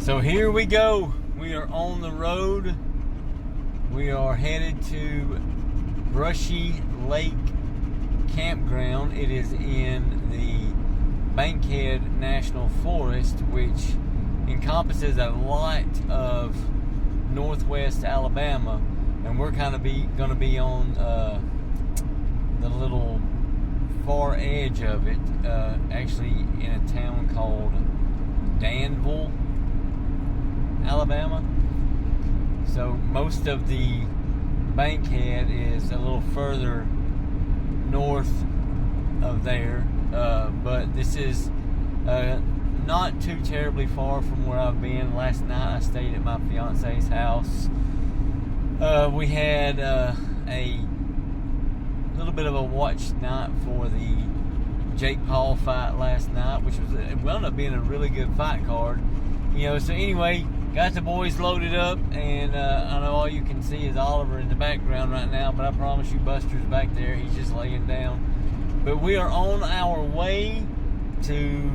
So here we go. We are on the road. We are headed to Brushy Lake Campground. It is in the Bankhead National Forest, which encompasses a lot of northwest Alabama, and we're kind of going to be on the little far edge of it, actually in a town called Danville, Alabama. So most of the Bankhead is a little further north of there, but this is not too terribly far from where I've been. Last night I stayed at my fiance's house. We had a little bit of a watch night for the Jake Paul fight last night, which was it wound up being a really good fight card. So anyway, got the boys loaded up, and I know all you can see is Oliver in the background right now, but I promise you Buster's back there. He's just laying down. But we are on our way to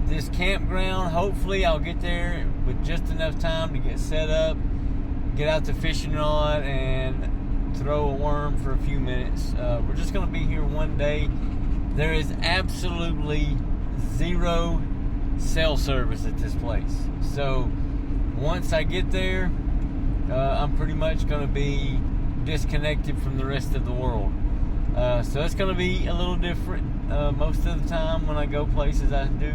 this campground. Hopefully I'll get there with just enough time to get set up, get out the fishing rod, and throw a worm for a few minutes. We're just going to be here one day. There is absolutely zero cell service at this place. So once I get there, I'm pretty much going to be disconnected from the rest of the world. So it's going to be a little different. Most of the time when I go places, I do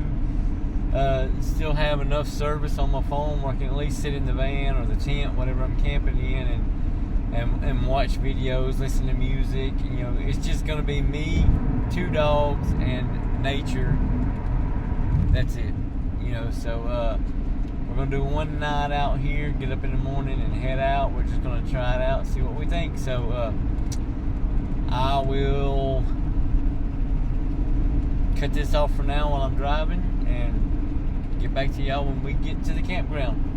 still have enough service on my phone where I can at least sit in the van or the tent, whatever I'm camping in, and watch videos, listen to music. It's just going to be me, 2 dogs, and nature. That's it. So we're going to do one night out here, get up in the morning and head out. We're just going to try it out, see what we think. So I will cut this off for now while I'm driving and get back to y'all when we get to the campground.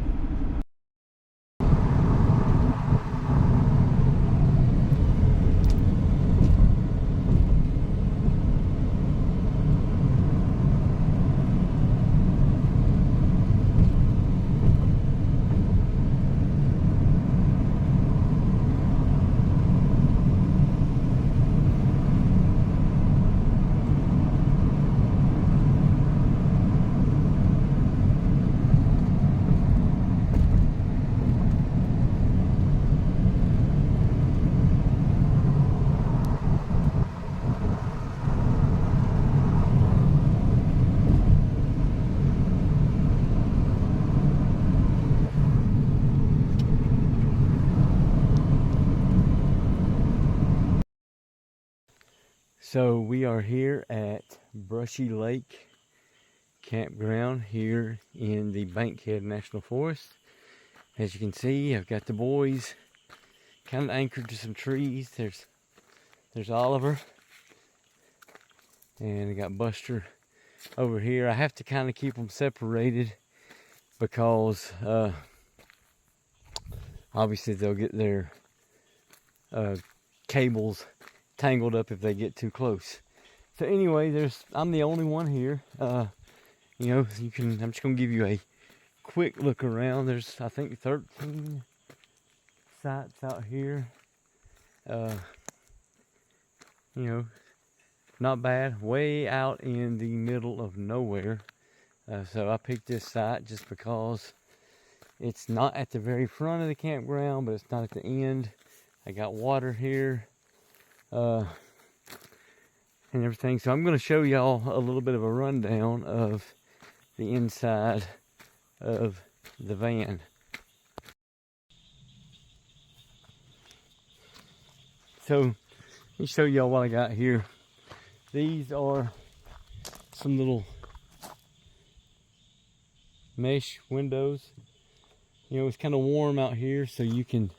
So we are here at Brushy Lake Campground here in the Bankhead National Forest. As you can see, I've got the boys kind of anchored to some trees. There's Oliver, and I got Buster over here. I have to kind of keep them separated because obviously they'll get their cables tangled up if they get too close. So anyway, I'm the only one here. I'm just gonna give you a quick look around. There's, I think, 13 sites out here. Not bad. Way out in the middle of nowhere. So I picked this site just because it's not at the very front of the campground, but it's not at the end. I got water here. And everything. So I'm going to show y'all a little bit of a rundown of the inside of the van. So let me show y'all what I got here. These are some little mesh windows. It's kind of warm out here, so you can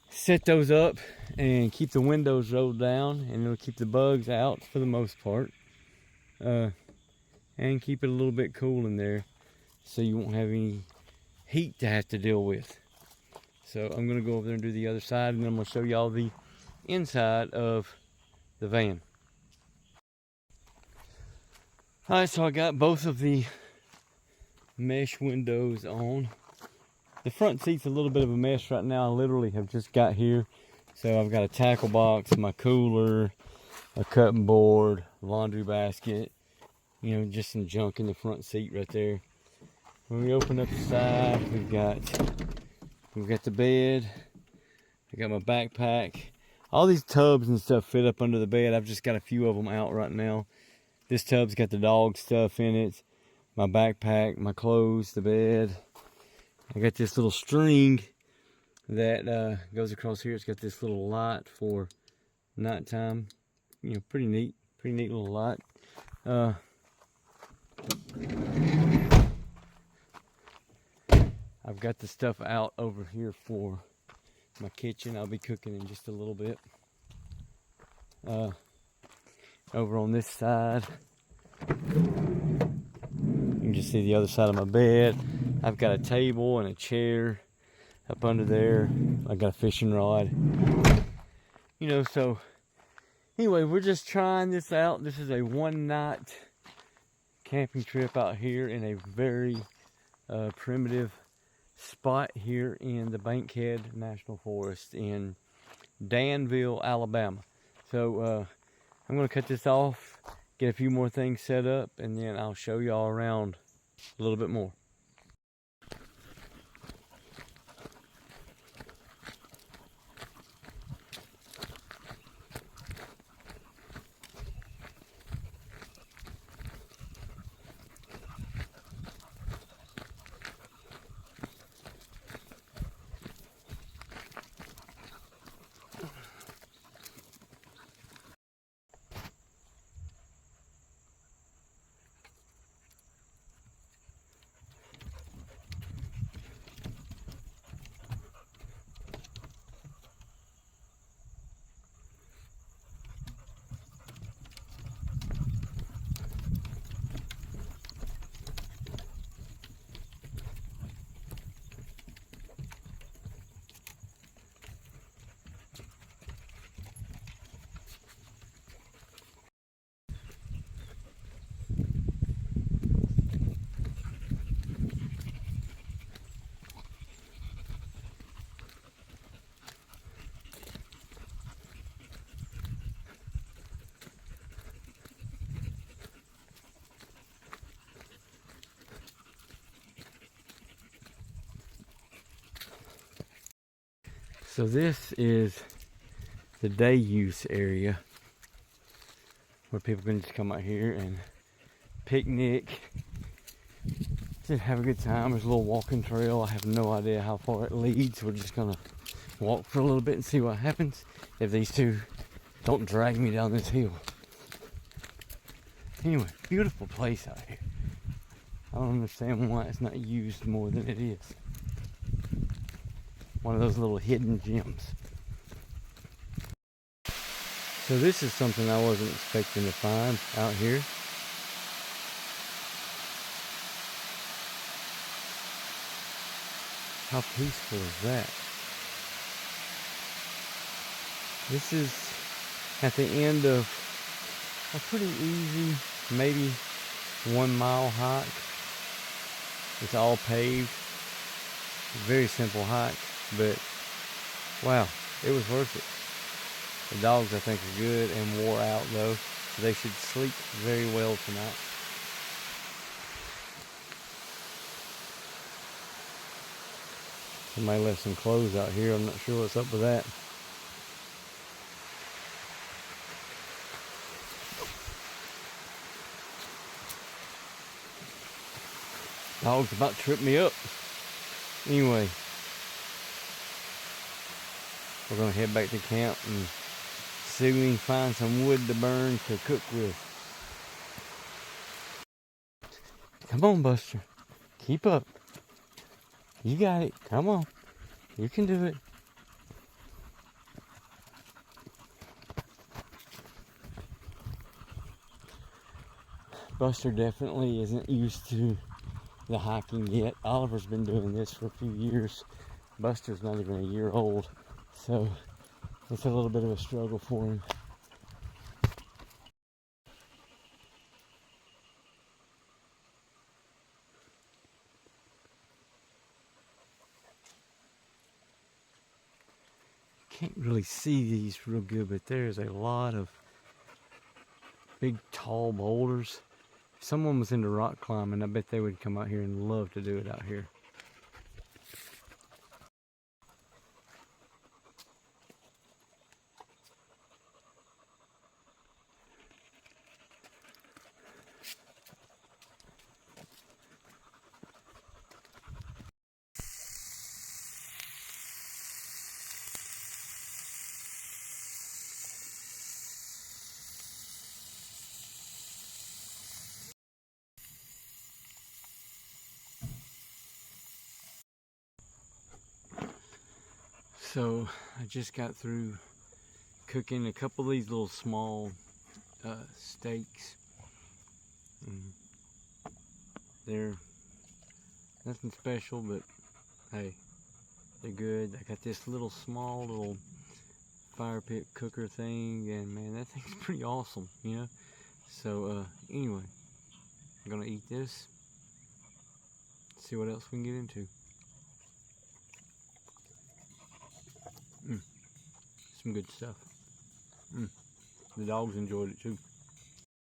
set those up and keep the windows rolled down, and it'll keep the bugs out for the most part, and keep it a little bit cool in there so you won't have any heat to have to deal with. So I'm going to go over there and do the other side, and then I'm going to show y'all the inside of the van. Alright, so I got both of the mesh windows on. The front seat's a little bit of a mess right now. I literally have just got here. So I've got a tackle box, my cooler, a cutting board, laundry basket, you know, just some junk in the front seat right there. When we open up the side, we've got the bed. I got my backpack. All these tubs and stuff fit up under the bed. I've just got a few of them out right now. This tub's got the dog stuff in it, my backpack, my clothes, the bed. I got this little string that goes across here. It's got this little light for nighttime. You know, pretty neat little light. I've got the stuff out over here for my kitchen. I'll be cooking in just a little bit. Over on this side, you can just see the other side of my bed. I've got a table and a chair up under there. I got a fishing rod. You know, so anyway, we're just trying this out. This is a one-night camping trip out here in a very primitive spot here in the Bankhead National Forest in Danville, Alabama. So I'm going to cut this off, get a few more things set up, and then I'll show y'all around a little bit more. So this is the day use area where people can just come out here and picnic, just have a good time. There's a little walking trail. I have no idea how far it leads. We're just gonna walk for a little bit and see what happens if these two don't drag me down this hill. Anyway, beautiful place out here. I don't understand why it's not used more than it is. One of those little hidden gems. So this is something I wasn't expecting to find out here. How peaceful is that? This is at the end of a pretty easy, maybe 1 mile hike. It's all paved. Very simple hike, but wow, it was worth it. The dogs, I think, are good and wore out though, so they should sleep very well tonight. Somebody left some clothes out here. I'm not sure what's up with that. Dog's about to trip me up. Anyway, we're gonna head back to camp and see if we can find some wood to burn to cook with. Come on, Buster. Keep up. You got it. Come on. You can do it. Buster definitely isn't used to the hiking yet. Oliver's been doing this for a few years. Buster's not even a year old, so it's a little bit of a struggle for him. can't really see these real good, but there's a lot of big tall boulders. If someone was into rock climbing, I bet they would come out here and love to do it out here. So I just got through cooking a couple of these little small steaks. They're nothing special, but hey, they're good. I got this little small little fire pit cooker thing, and man, that thing's pretty awesome, you know. So anyway, I'm gonna eat this, see what else we can get into. Some good stuff. The dogs enjoyed it too.